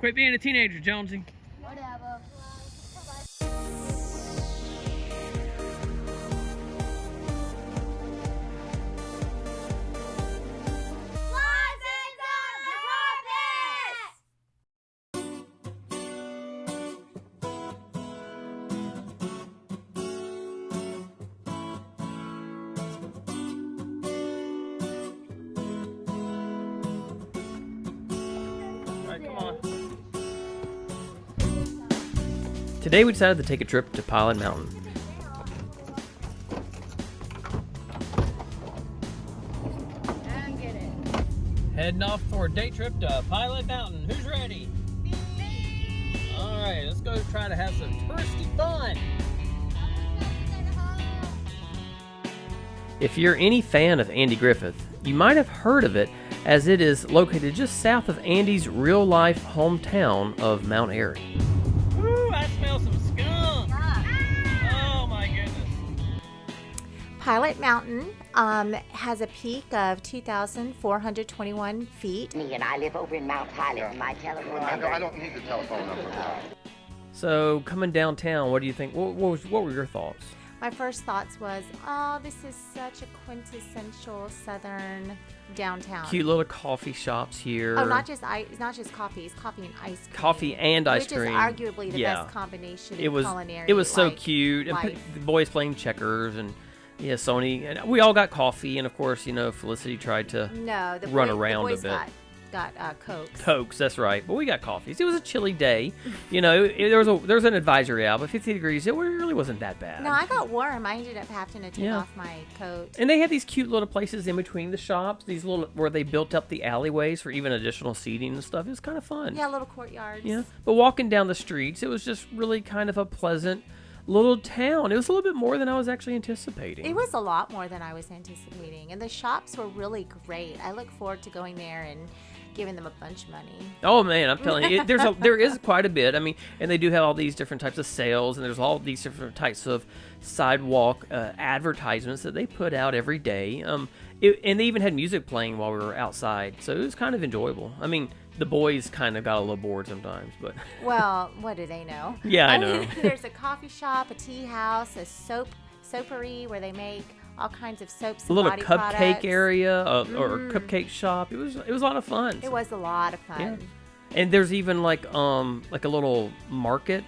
Quit being a teenager, Jonesy. Whatever. Lawsons On Purpose. Alright, come on. Today we decided to take a trip to Pilot Mountain. And get it. Heading off for a day trip to Pilot Mountain. Who's ready? Me. Alright, let's go try to have some touristy fun. If you're any fan of Andy Griffith, you might have heard of it, as it is located just south of Andy's real-life hometown of Mount Airy. Ooh, I smell some skunk! Oh my goodness. Pilot Mountain has a peak of 2,421 feet. Me and I live over in Mount Pilot. My telephone number. I don't need the telephone number. So, coming downtown, what do you think? What were your thoughts? My first thoughts was, oh, this is such a quintessential Southern downtown. Cute little coffee shops here. Oh, not just coffee. It's coffee and ice cream. Coffee and ice cream. Which is arguably the best combination in culinary. It was so cute. And the boys playing checkers and Sony. And we all got coffee. And of course, Felicity tried to run around the boys a bit. Got Cokes. Cokes, that's right. But we got coffees. It was a chilly day. There was an advisory out, but 50 degrees. It really wasn't that bad. No, I got warm. I ended up having to take off my coat. And they had these cute little places in between the shops. These little where they built up the alleyways for even additional seating and stuff. It was kind of fun. Yeah, little courtyards. Yeah. But walking down the streets, it was just really kind of a pleasant little town. It was a little bit more than I was actually anticipating. It was a lot more than I was anticipating. And the shops were really great. I look forward to going there and giving them a bunch of money. Oh man, I'm telling you, there is quite a bit. I mean, and they do have all these different types of sales, and there's all these different types of sidewalk advertisements that they put out every day. And they even had music playing while we were outside, so it was kind of enjoyable. I mean, the boys kind of got a little bored sometimes, but well, what do they know? Yeah, I know. There's a coffee shop, a tea house, a soapery where they make all kinds of soaps and a little body cupcake products. area or a cupcake shop. It was a lot of fun. It was a lot of fun. Yeah. And there's even like a little market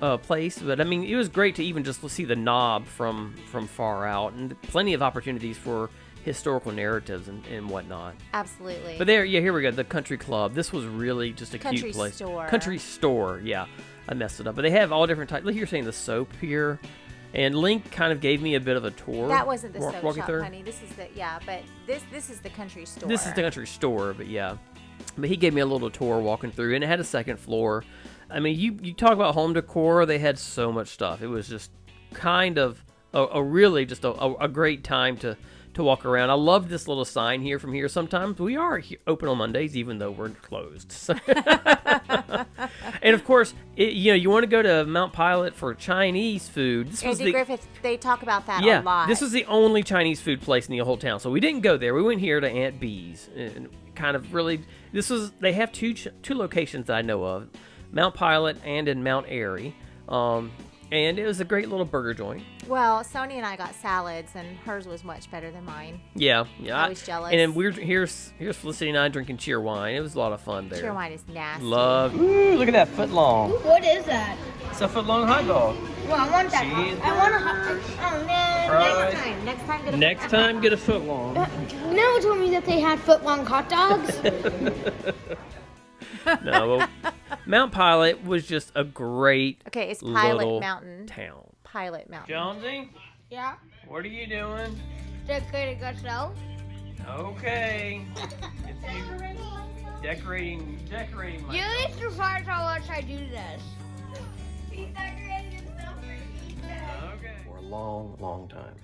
place, but I mean it was great to even just see the knob from far out, and plenty of opportunities for historical narratives and whatnot. Absolutely. But here we go, the country club. This was really just a cute place. Country store, yeah. I messed it up. But they have all different types. Like you're saying, the soap here. And Link kind of gave me a bit of a tour. That wasn't the soap shop, through. honey. This is this is the country store. This is the country store, but yeah. But he gave me a little tour walking through, and it had a second floor. I mean, you talk about home decor, they had so much stuff. It was just kind of a really just a great time to walk around. I love this little sign here from here. Sometimes we are open on Mondays, even though we're closed. So and of course, you want to go to Mount Pilot for Chinese food. Andy Griffith, they talk about that a lot. This was the only Chinese food place in the whole town. So we didn't go there. We went here to Aunt B's. And kind of really, they have two locations that I know of, Mount Pilot and in Mount Airy. And it was a great little burger joint. Well, Sony and I got salads, and hers was much better than mine. Yeah. I was jealous. And then here's Felicity and I drinking cheer wine. It was a lot of fun there. Cheer wine is nasty. Ooh, look at that foot long. What is that? It's a foot long hot dog. Well, I want that. Cheese. I want a hot dog. Oh, no. Next time, get a foot long. No one told me that they had foot-long hot dogs. No, well, Mount Pilot was just a great it's little Pilot Mountain. town. Pilot Mountain. Jonesy, Yeah. what are you doing? Decorating yourself. Okay. Decorating my You need to find how much I do this. Okay. For a long time,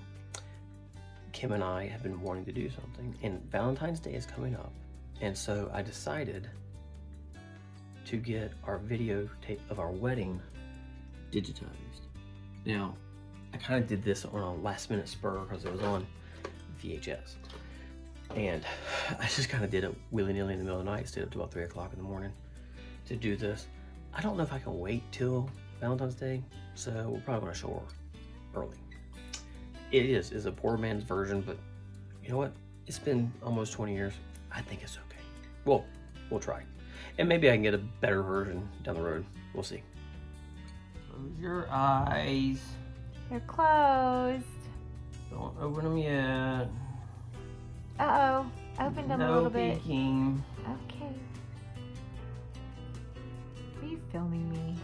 Kim and I have been wanting to do something, and Valentine's Day is coming up, and so I decided to get our videotape of our wedding digitized. Now, I kind of did this on a last minute spur because it was on VHS. And I just kind of did it willy-nilly in the middle of the night, stayed up to about 3 o'clock in the morning. to do this. I don't know if I can wait till Valentine's Day, so we're probably going to show her early. It is a poor man's version, but you know what? It's been almost 20 years. I think it's okay. Well, we'll try. And maybe I can get a better version down the road. We'll see. Close your eyes. They're closed. Don't open them yet. Uh-oh. Opened them a little bit. Peeking. Okay. Are you filming me?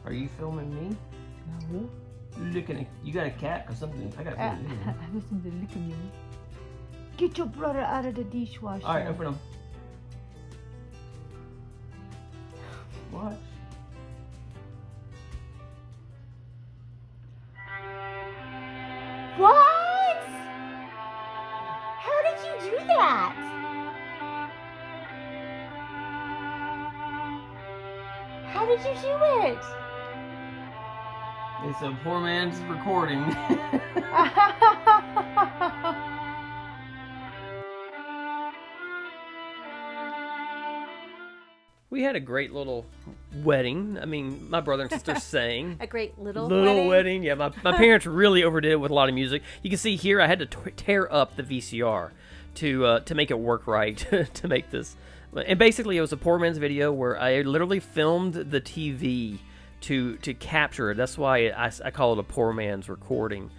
Are you filming me? No. Looking at you. Got a cat or something? I got something. I was something looking at me. Get your brother out of the dishwasher. All right, open them. What? What? How did you do that? How did you do it? It's a poor man's recording. We had a great little wedding. I mean, my brother and sister sang. A great little wedding. Yeah, my parents really overdid it with a lot of music. You can see here I had to tear up the VCR to make it work right, to make this. And basically it was a poor man's video where I literally filmed the TV to capture it. That's why I call it a poor man's recording.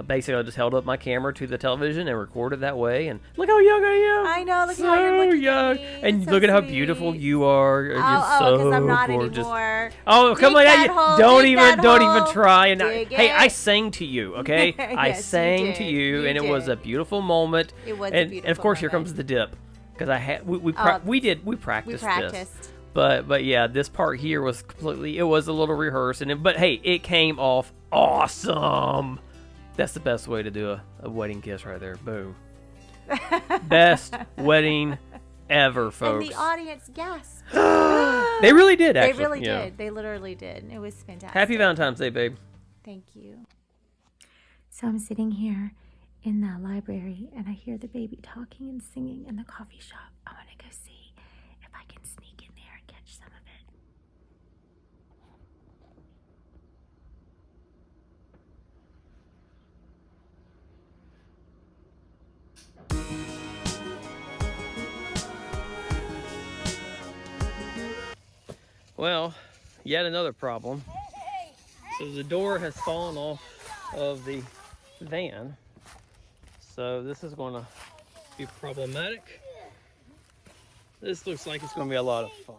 Basically, I just held up my camera to the television and recorded that way. And look how young I am. I know. Look so how you're looking young. at me. And So look at how sweet. beautiful you are. You're Oh, because so I'm not gorgeous. anymore. Oh, come Dig on! that hole, Don't dig even that hole. try. And Dig hey, I it. sang to you. Okay, I Yes, you sang to did. you, You and it was a did. beautiful moment. It was a and beautiful of course, here moment. comes the dip, because I had we practiced We this. practiced. But yeah, this part here was completely. It was a little rehearsed, but hey, it came off awesome. That's the best way to do a wedding kiss right there. Boom. Best wedding ever, folks. And the audience gasped. They really did, actually. They really Yeah. did. They literally did. It was fantastic. Happy Valentine's Day, babe. Thank you. So I'm sitting here in the library and I hear the baby talking and singing in the coffee shop. I want to go see if I can sneak in there and catch some of it. Well, yet another problem. So the door has fallen off of the van. So this is going to be problematic. This looks like it's going to be a lot of fun.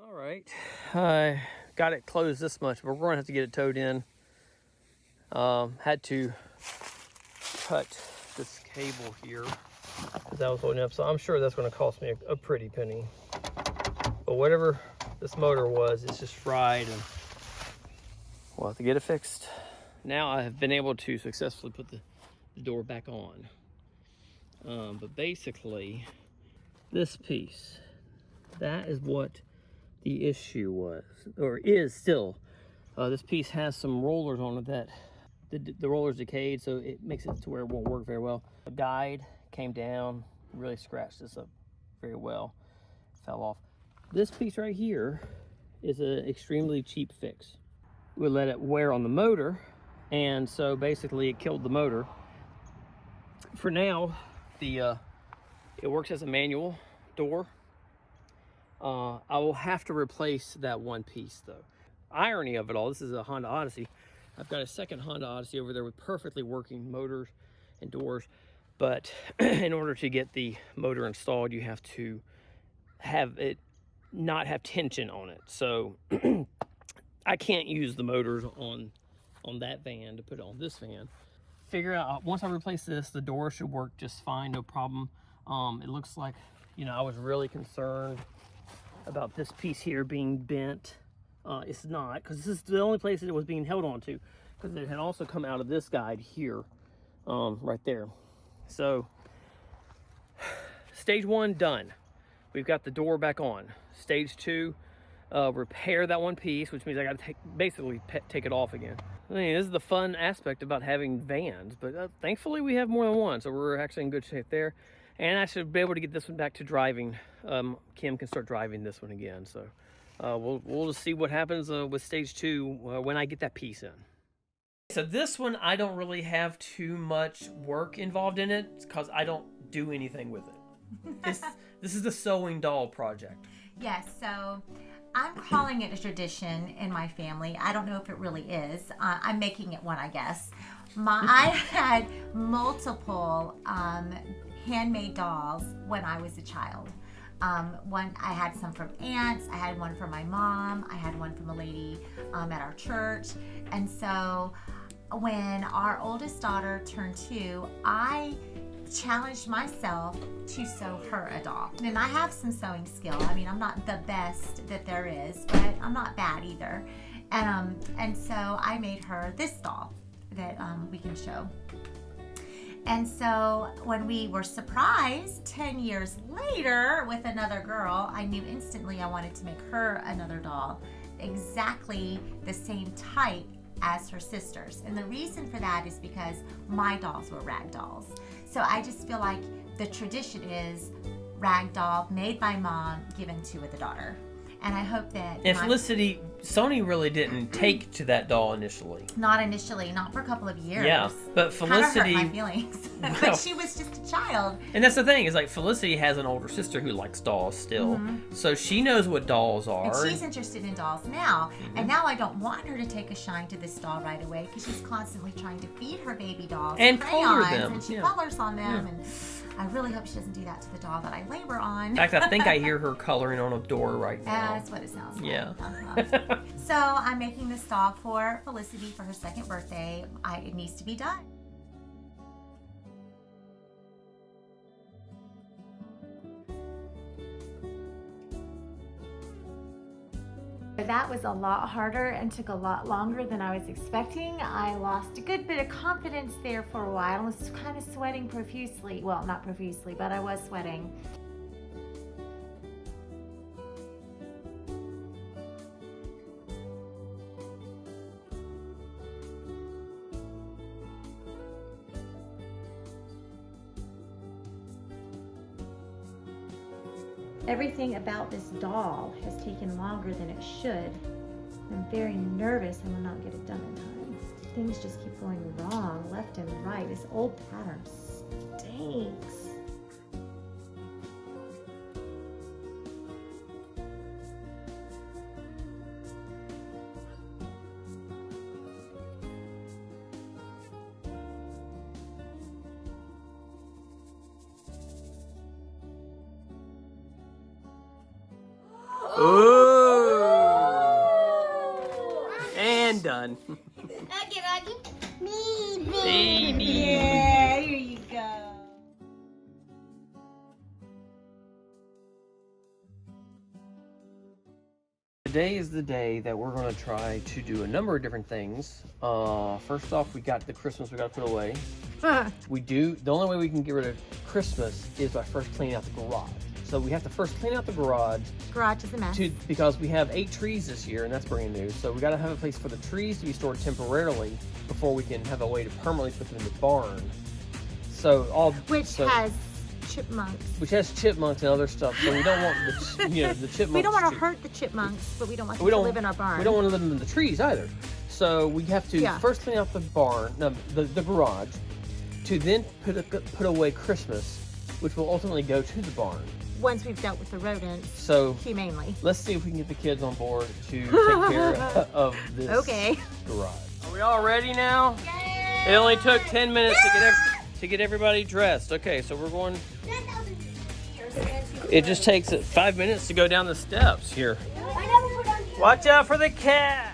All right, I got it closed this much, but we're going to have to get it towed in. Had to cut this cable here because I was holding it up. So I'm sure that's going to cost me a pretty penny. But whatever this motor was, it's just fried, and we'll have to get it fixed. Now I have been able to successfully put the door back on. But basically, this piece, that is what the issue was, or is still. This piece has some rollers on it that the rollers decayed, so it makes it to where it won't work very well. A guide came down, really scratched this up very well, fell off. This piece right here is an extremely cheap fix. We let it wear on the motor, and so basically it killed the motor. For now, it works as a manual door. I will have to replace that one piece though. Irony of it all, this is a Honda Odyssey. I've got a second Honda Odyssey over there with perfectly working motors and doors, but in order to get the motor installed, you have to have it not have tension on it. So I can't use the motors on that van to put it on this van. Figure out, once I replace this, the door should work just fine, no problem. It looks like, you know, I was really concerned about this piece here being bent. It's not, because this is the only place that it was being held on to, because it had also come out of this guide here, right there. So stage one done. We've got the door back on. Stage two, repair that one piece, which means I got to basically take it off again. I mean, this is the fun aspect about having vans, but thankfully we have more than one, so we're actually in good shape there. And I should be able to get this one back to driving. Kim can start driving this one again, so we'll just see what happens with stage 2 when I get that piece in. So this one, I don't really have too much work involved in it because I don't do anything with it. This is the sewing doll project. Yes, so I'm calling it a tradition in my family. I don't know if it really is. I'm making it one, I guess. I had multiple handmade dolls when I was a child. I had some from aunts, I had one from my mom, I had one from a lady at our church. And so when our oldest daughter turned 2, I challenged myself to sew her a doll. And I have some sewing skill. I mean, I'm not the best that there is, but I'm not bad either. And so I made her this doll that we can show. And so when we were surprised 10 years later with another girl, I knew instantly I wanted to make her another doll, exactly the same type as her sisters. And the reason for that is because my dolls were rag dolls. So I just feel like the tradition is rag doll made by mom, given to the daughter. And I hope that... And Felicity, Sony really didn't take to that doll initially. Not initially, not for a couple of years. Yeah, but Felicity... Hurt my feelings. But she was just a child. And that's the thing, is like Felicity has an older sister who likes dolls still. So she knows what dolls are. And she's interested in dolls now. And now I don't want her to take a shine to this doll right away because she's constantly trying to feed her baby dolls and crayons, color them. And she colors on them. And I really hope she doesn't do that to the doll that I labor on. In fact, I think I hear her coloring on a door right now. That's what it sounds like. Yeah. So I'm making this doll for Felicity for her 2nd birthday. It needs to be done. That was a lot harder and took a lot longer than I was expecting. I lost a good bit of confidence there for a while. I was kind of sweating profusely. Well, not profusely, but I was sweating. Everything about this doll has taken longer than it should. I'm very nervous I will not get it done in time. Things just keep going wrong, left and right. This old pattern stinks. Ooh! And done. Baby. Yeah, here you go. Today is the day that we're going to try to do a number of different things. First off, we got the Christmas we got to put away. The only way we can get rid of Christmas is by first cleaning out the garage. So we have to first clean out the garage. Garage is a mess. Because we have 8 trees this year, and that's brand new. So we got to have a place for the trees to be stored temporarily before we can have a way to permanently put them in the barn. Which has chipmunks. Which has chipmunks and other stuff. So we don't want the chipmunks. We don't want to hurt the chipmunks, but we don't want them to live in our barn. We don't want to live in the trees either. So we have to first clean out the barn, the garage, to then put away Christmas, which will ultimately go to the barn. Once we've dealt with the rodents, humanely. Let's see if we can get the kids on board to take care of this garage. Are we all ready now? Yay! It only took 10 minutes to get everybody dressed. Okay, so we're going. It just takes 5 minutes to go down the steps here. Watch out for the cat.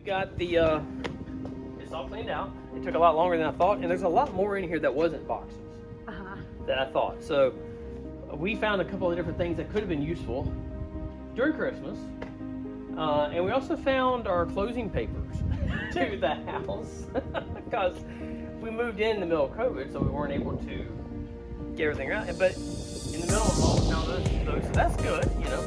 we've got the, it's all cleaned out. It took a lot longer than I thought, and there's a lot more in here that wasn't boxes than I thought. So we found a couple of different things that could have been useful during Christmas. And we also found our closing papers to the house because we moved in the middle of COVID, so we weren't able to get everything out. But in the middle of all, we found those, so that's good, you know.